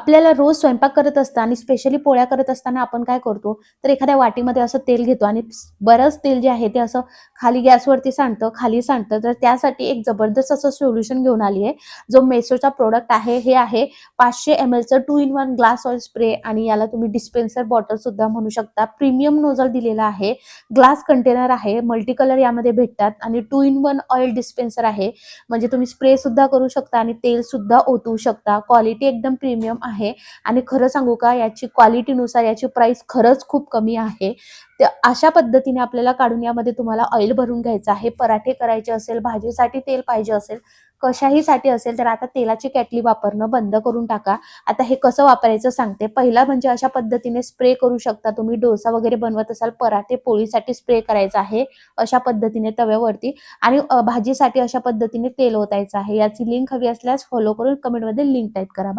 आपल्याला रोज स्वयंपाक करत असताना आणि स्पेशली पोळ्या करत असताना आपण काय करतो, तर एखाद्या वाटीमध्ये असं तेल घेतो आणि बरंच तेल जे आहे ते असं खाली गॅसवरती सांडतं, खाली सांडतं. तर त्यासाठी एक जबरदस्त असं सोल्युशन घेऊन आली आहे. जो मेसोचा प्रॉडक्ट आहे, हे आहे 500 mlचं 2 in 1 ग्लास ऑइल स्प्रे आणि याला तुम्ही डिस्पेन्सर बॉटल सुद्धा म्हणू शकता. प्रीमियम नोझल दिलेला आहे, ग्लास कंटेनर आहे, मल्टी कलर यामध्ये भेटतात आणि 2 in 1 ऑइल डिस्पेन्सर आहे. म्हणजे तुम्ही स्प्रे सुद्धा करू शकता आणि तेल सुद्धा ओतू शकता. क्वालिटी एकदम प्रीमियम आहे आणि खरं सांगू का, याची क्वालिटीनुसार याची प्राइस खरंच खूप कमी आहे. तर अशा पद्धतीने आपल्याला काढून यामध्ये तुम्हाला ऑइल भरून घ्यायचं आहे. पराठे करायचे असेल, भाजीसाठी तेल पाहिजे असेल, कशाहीसाठी असेल, तर आता तेलाची केटली वापरणं बंद करून टाका. आता हे कसं वापरायचं सांगते. पहिला म्हणजे अशा पद्धतीने स्प्रे करू शकता तुम्ही. डोसा वगैरे बनवत असाल, पराठे, पोळीसाठी स्प्रे करायचा आहे अशा पद्धतीने तव्यावरती आणि भाजीसाठी अशा पद्धतीने तेल ओतायचं आहे. याची लिंक हवी असल्यास फॉलो करून कमेंटमध्ये लिंक टाइप करा.